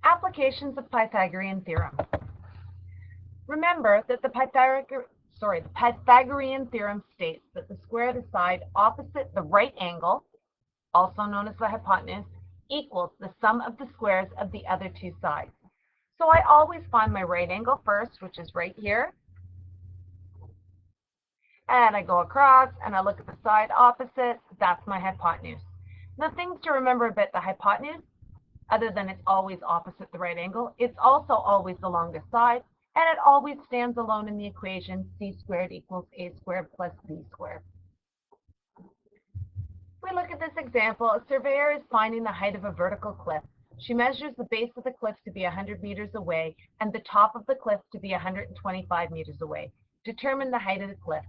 Applications of Pythagorean theorem. Remember that the Pythagorean theorem states that the square of the side opposite the right angle, also known as the hypotenuse, equals the sum of the squares of the other two sides. So I always find my right angle first, which is right here. And I go across and I look at the side opposite. That's my hypotenuse. Now, things to remember about the hypotenuse, other than it's always opposite the right angle, it's also always the longest side, and it always stands alone in the equation c squared equals a squared plus b squared. If we look at this example, a surveyor is finding the height of a vertical cliff. She measures the base of the cliff to be 100 meters away and the top of the cliff to be 125 meters away. Determine the height of the cliff.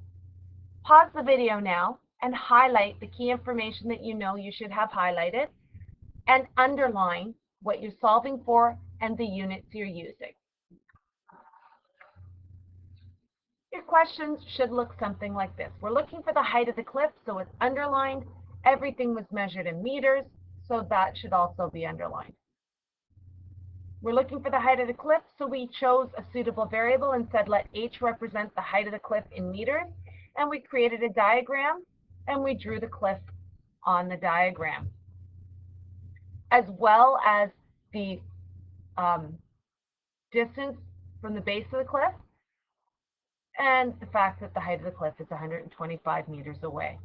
Pause the video now and highlight the key information that you know you should have highlighted, and underline what you're solving for and the units you're using. Your questions should look something like this. We're looking for the height of the cliff, so it's underlined. Everything was measured in meters, so that should also be underlined. We're looking for the height of the cliff, so we chose a suitable variable and said let h represent the height of the cliff in meters, and we created a diagram and we drew the cliff on the diagram, as well as the distance from the base of the cliff and the fact that the height of the cliff is 125 meters away.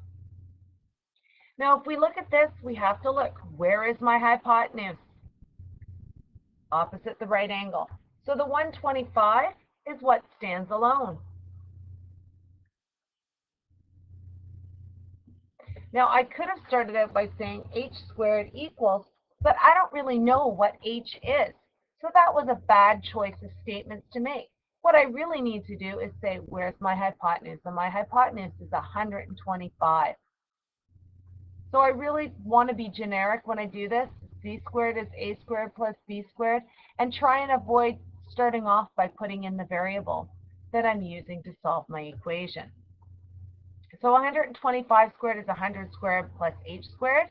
Now, if we look at this, we have to look, where is my hypotenuse? Opposite the right angle. So the 125 is what stands alone. Now, I could have started out by saying h squared equals, but I don't really know what h is. So that was a bad choice of statements to make. What I really need to do is say, where's my hypotenuse? And my hypotenuse is 125. So I really want to be generic when I do this. C squared is a squared plus b squared, and try and avoid starting off by putting in the variable that I'm using to solve my equation. So 125 squared is 100 squared plus h squared,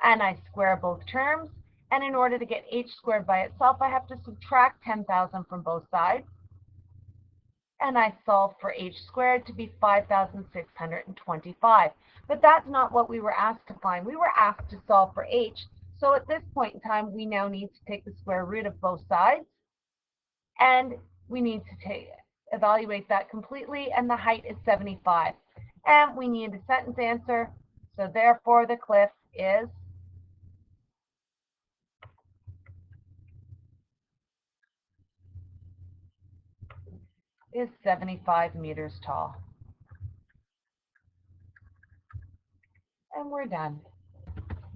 and I square both terms. And in order to get h squared by itself, I have to subtract 10,000 from both sides. And I solve for h squared to be 5,625. But that's not what we were asked to find. We were asked to solve for h. So at this point in time, we now need to take the square root of both sides. And we need to evaluate that completely. And the height is 75. And we need a sentence answer. So therefore, the cliff is 75 meters tall. And we're done.